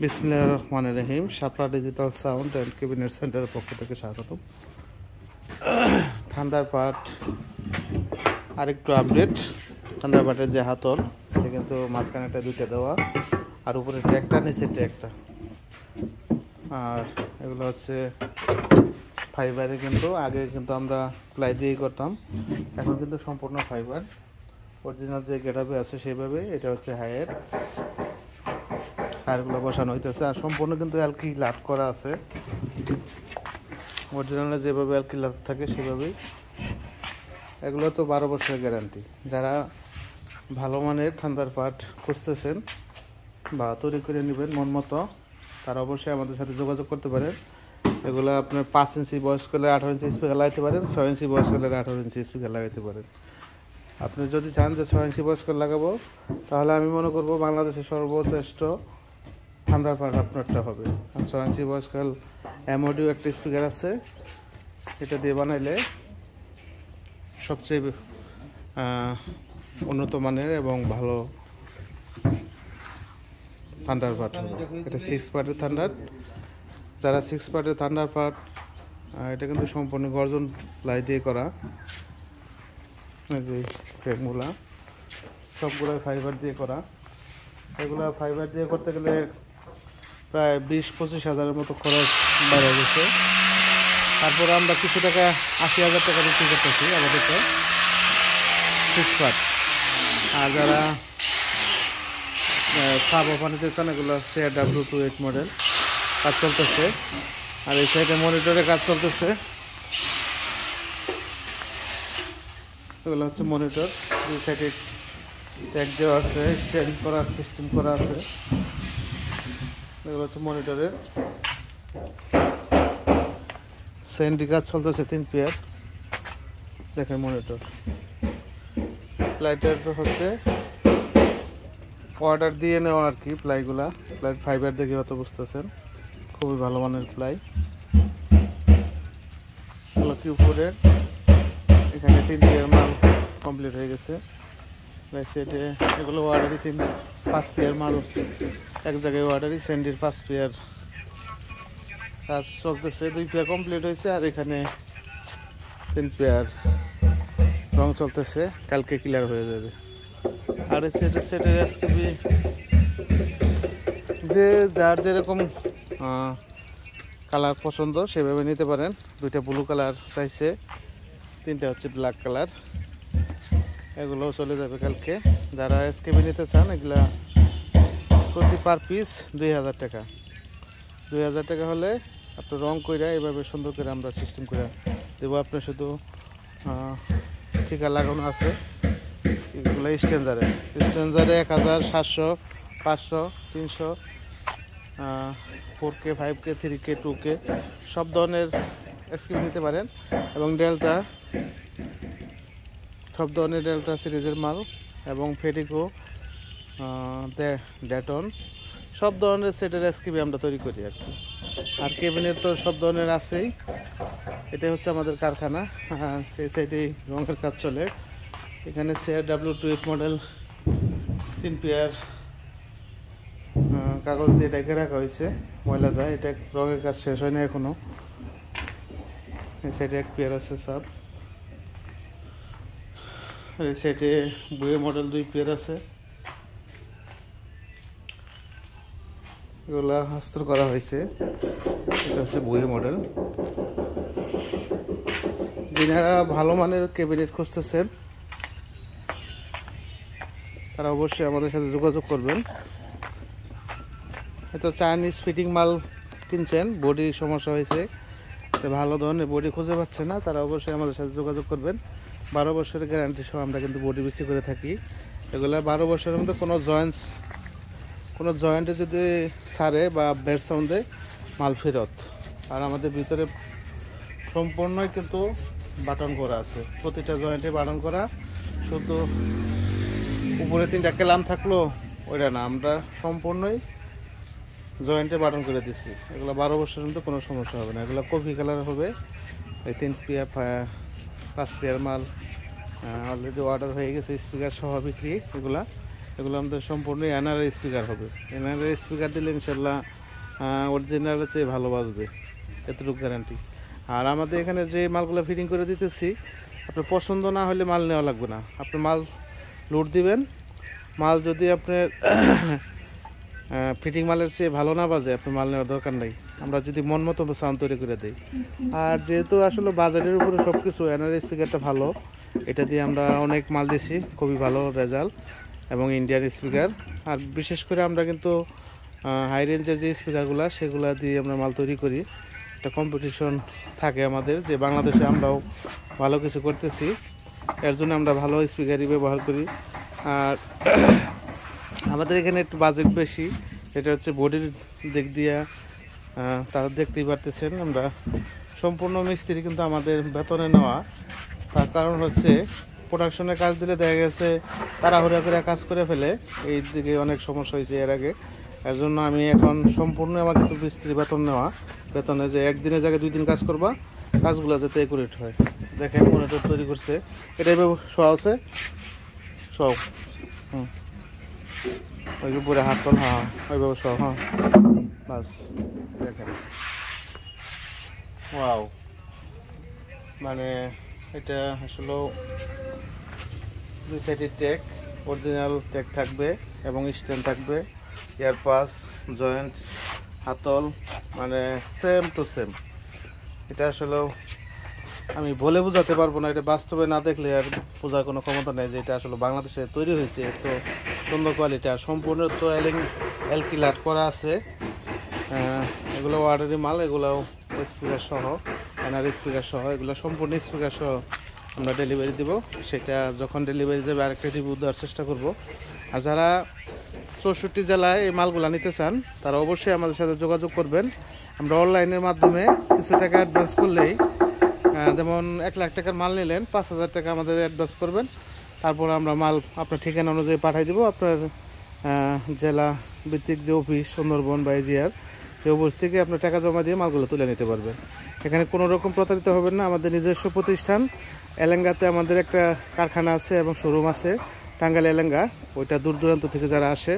বিসমিল্লাহির রহমানির রহিম। শাপলা digital sound and cabinet সেন্টারের পক্ষ থেকে স্বাগত। থান্ডারবার্ড আরেকটু আপডেট। থান্ডারবার্ডের যে হাতল, এটা কিন্তু মাঝখানেটা দুইটা দেওয়া, আর উপরে ট্র্যাকটা, নিচে ট্র্যাকটা। আর এগুলো হচ্ছে ফাইবারে, কিন্তু আগে কিন্তু আমরা প্লাই দিয়েই করতাম, এখন কিন্তু সম্পূর্ণ ফাইবার। অরিজিনাল যে গেটআপে আছে সেইভাবে। এটা হচ্ছে হায়ার, টায়ারগুলো বসানো হইতেছে, আর সম্পূর্ণ কিন্তু অ্যালকি লাভ করা আছে। অরিজিনালে যেভাবে অ্যালকি লাভ থাকে সেভাবেই। এগুলো তো 12 বছরের গ্যারান্টি। যারা ভালো মানের থান্ডারবার্ড খুঁজতেছেন বা তৈরি করে নেবেন মন মতো, তারা অবশ্যই আমাদের সাথে যোগাযোগ করতে পারেন। এগুলো আপনার 5 ইঞ্চি বয়স করলে 18 ইঞ্চি স্পিকার লাগাইতে পারেন, 6 ইঞ্চি বয়স করলে 18 ইঞ্চি স্পিকার লাগাইতে পারেন। আপনি যদি চান যে 6 ইঞ্চি বয়স করে লাগাবো, তাহলে আমি মনে করবো বাংলাদেশের সর্বশ্রেষ্ঠ থান্ডারবার্ড আপনারটা হবে। 6 ইঞ্চি বয়সকাল এমওডিও একটা স্পিকার আছে, এটা দিয়ে বানাইলে সবচেয়ে উন্নত মানের এবং ভালো থান্ডারবার্ড হবে। এটা 6 পার্টের থান্ডার। যারা 6 পার্টের থান্ডারবার্ড, এটা কিন্তু সম্পূর্ণ গর্জন প্লাই দিয়ে করা। এই যে ফ্রেমগুলা সবগুলো ফাইবার দিয়ে করা। এগুলা ফাইবার দিয়ে করতে গেলে প্রায় 20-25 হাজারের মতো খরচ বেড়ে গেছে। তারপরে আমরা কিছু টাকা 80,000 টাকা বিক্রি করতেছি আমাদের 6 পার্ট। আর যারা সাব বানাতে চান, এগুলো CRW28 মডেল কাজ চলতেছে। আর এই সাইডে মনিটরে কাজ চলতেছে। এগুলো হচ্ছে মনিটর। এই সাইডে ট্যাগ দেওয়া আছে, স্ট্যান্ড করার সিস্টেম করা আছে। এগুলো হচ্ছে মনিটরের সেন্ডি কাজ চলতেছে 3 পেয়ার। দেখেন মনিটর। প্লাইটার হচ্ছে অর্ডার দিয়ে নেওয়া আর কি। প্লাইগুলা প্লাই ফাইবার দেখে হয়তো বুঝতেছেন, খুবই ভালো মানের প্লাই। এগুলো কি উপরে এখানে 3 পেয়ার মাল কমপ্লিট হয়ে গেছে। সেটে এগুলো অর্ডারই 5 পেয়ার মাল এক জায়গায় অর্ডারই। সেন্ডির 5 পেয়ার কাজ চলতেছে, 2 পেয়ার কমপ্লিট হয়েছে, আর এখানে 3 পেয়ার রং চলতেছে, কালকে ক্লিয়ার হয়ে যাবে। আর সেটের এসকেবি যে যার যেরকম কালার পছন্দ সেভাবে নিতে পারেন। 2টা ব্লু কালার চাইছে, 3টা হচ্ছে ব্ল্যাক কালার। এগুলোও চলে যাবে কালকে। যারা এসকেবি নিতে চান, এগুলা প্রতি পার পিস 2000 টাকা। 2000 টাকা হলে আপনি রং করে এইভাবে সুন্দর করে আমরা সিস্টেম করে দেবো। আপনি শুধু ঠিকা লাগানো আছে এগুলো স্ট্যান্ডারে 1700, 500, 300, 4K, 5K, 3K, 2K সব ধরনের এসকেবি নিতে পারেন। এবং ডেল্টা, সব ধরনের ডেল্টা সিরিজের মাল, এবং ফেডিকো, ডেটন সব ধরনের সেটের এসকেবি আমরা তৈরি করি আর কি। আর কেবিনেট তো সব ধরনের আছেই। এটা হচ্ছে আমাদের কারখানা। এই সাইডে রঙের কাজ চলে। এখানে CRW28 মডেল 3 পেয়ার কাগজ দিয়ে ডেকে রাখা হয়েছে, ময়লা যায়। এটা রঙের কাজ শেষ হয় না এখনো। এই সাইডে 1 পেয়ার আছে সব। এই সাইডে বুয়ে মডেল 2 পেয়ার আছে। এগুলা হস্ত করা হয়েছে। এটা হচ্ছে বুয়ে মডেল। যারা ভালো মানের ক্যাবিনেট খুঁজতেছেন, তারা অবশ্যই আমাদের সাথে যোগাযোগ করবেন। এটা চাইনিজ ফিটিং মাল কিনছেন, বডির সমস্যা হয়েছে, ভালো ধরনের বডি খুঁজে পাচ্ছে না, তারা অবশ্যই আমাদের সাথে যোগাযোগ করবেন। 12 বছরের গ্যারান্টি সহ আমরা কিন্তু বডি বিক্রি করে থাকি। এগুলো 12 বছরের মধ্যে কোনো জয়েন্টে যদি সারে বা বেড সাউন্ডে মাল ফেরত। আর আমাদের ভিতরে সম্পূর্ণই কিন্তু বাটন করা আছে, প্রতিটা জয়েন্টে বাটন করা। শুধু উপরে 3টা ক্যালাম থাকলো ওইটা না, আমরা সম্পূর্ণই জয়েন্টে বাটন করে দিচ্ছি। এগুলো 12 বছরের মধ্যে কোনো সমস্যা হবে না। এগুলো কফি কালার হবে। এই 3 পেয়ার 5 পেয়ার মাল অলরেডি অর্ডার হয়ে গেছে, স্পিকার সহ বিক্রি। এগুলা এগুলো আমাদের সম্পূর্ণ এনআরআই স্পিকার হবে। এনআরআই স্পিকার দিলে ইনশাল্লাহ অরিজিনালের চেয়ে ভালো বাজবে, এতটুকু গ্যারান্টি। আর আমাদের এখানে যে মালগুলো ফিটিং করে দিতেছি, আপনার পছন্দ না হলে মাল নেওয়া লাগবে না। আপনি মাল লোড দিবেন, মাল যদি আপনার ফিটিং মালের চেয়ে ভালো না বাজে, আপনার মাল নেওয়ার দরকার নেই। আমরা যদি মন মতো সাউন্ড তৈরি করে দিই। আর যেহেতু আসলে বাজেটের উপরে সব কিছু, এনআরআই স্পিকারটা ভালো, এটা দিয়ে আমরা অনেক মাল দিছি, খুবই ভালো রেজাল্ট এবং ইন্ডিয়ান স্পিকার। আর বিশেষ করে আমরা কিন্তু হাই রেঞ্জের যে স্পিকারগুলো, সেগুলো দিয়ে আমরা মাল তৈরি করি। একটা কম্পিটিশন থাকে আমাদের যে বাংলাদেশে আমরাও ভালো কিছু করতেছি, এর জন্য আমরা ভালো স্পিকারই ব্যবহার করি। আর আমাদের এখানে একটু বাজেট বেশি, এটা হচ্ছে বডির দিক দিয়ে। তারা দেখতেই পারতেছেন, আমরা সম্পূর্ণ মিস্ত্রি কিন্তু আমাদের বেতনে নেওয়া। তার কারণ হচ্ছে প্রোডাকশনের কাজ দিলে দেখা গেছে তাড়াহুড়া করে কাজ করে ফেলে, এই দিকে অনেক সমস্যা হয়েছে এর আগে। এর জন্য আমি এখন সম্পূর্ণ আমার কিন্তু মিস্ত্রি বেতন নেওয়া, বেতনে যে একদিনের জায়গায় 2 দিন কাজ করবা, কাজগুলো যাতে একুরেট হয়। দেখেন মনিটর তৈরি করছে, এটাই শো আছে সব। ওই উপরে হাত তল, হ্যাঁ ওইভাবে সব, হ্যাঁ বাস। দেখেন ওয়াও, মানে এটা আসলে 2 সাইডের টেক, অরিজিনাল টেক থাকবে এবং স্ট্যান্ড থাকবে, ইয়ারপাস, জয়েন্ট, হাতল, মানে সেম টু সেম। এটা আসলে আমি বলে বোঝাতে পারবো না, এটা বাস্তবে না দেখলে আর বোঝার কোনো ক্ষমতা নেই যে এটা আসলে বাংলাদেশে তৈরি হয়েছে। এত সুন্দর কোয়ালিটি, আর সম্পূর্ণ তো এলকিলার করা আছে। এগুলো অর্ডারি মাল, এগুলোও স্পিকার সহ, এনআরআই স্পিকার সহ, এগুলো সম্পূর্ণ স্পিকার সহ আমরা ডেলিভারি দেব। সেটা যখন ডেলিভারি দেবে আরেকটা রিভিউ দেওয়ার চেষ্টা করব। আর যারা 64 জেলায় এই মালগুলো নিতে চান, তারা অবশ্যই আমাদের সাথে যোগাযোগ করবেন। আমরা অনলাইনের মাধ্যমে কিছু টাকা অ্যাডভান্স করলেই, যেমন 1 লাখ টাকার মাল নিলেন, 5,000 টাকা আমাদের অ্যাডভান্স করবেন, তারপর আমরা মাল আপনার ঠিকানা অনুযায়ী পাঠিয়ে দেবো। আপনার জেলা ভিত্তিক যে অফিস, সুন্দরবন বা এজিআর, সেই অফিস থেকে আপনার টাকা জমা দিয়ে মালগুলো তুলে নিতে পারবেন। এখানে কোনো রকম প্রতারিত হবেন না। আমাদের নিজস্ব প্রতিষ্ঠান, এলেঙ্গাতে আমাদের একটা কারখানা আছে এবং শোরুম আছে, টাঙ্গাইল এলেঙ্গা, ওইটা দূর দূরান্ত থেকে যারা আসে।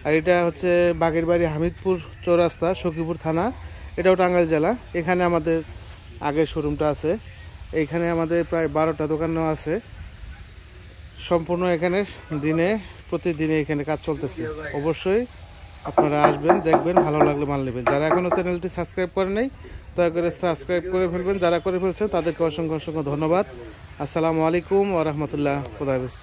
আর এটা হচ্ছে বাগেরবাড়ি হামিদপুর চৌরাস্তা, সখীপুর থানা, এটাও টাঙ্গাইল জেলা। এখানে আমাদের আগের শোরুমটা আছে। এইখানে আমাদের প্রায় 12টা দোকানও আছে। সম্পূর্ণ এখানে প্রতিদিনে এখানে কাজ চলতেছে। অবশ্যই আপনারা আসবেন, দেখবেন, ভালো লাগলে মাল নেবেন। যারা এখনও চ্যানেলটি সাবস্ক্রাইব করে নেই, দয়া করে সাবস্ক্রাইব করে ফেলবেন। যারা করে ফেলছেন তাদেরকে অসংখ্য অসংখ্য ধন্যবাদ। আসসালামু আলাইকুম ওয়া রাহমাতুল্লাহ। খুদা হাফেজ।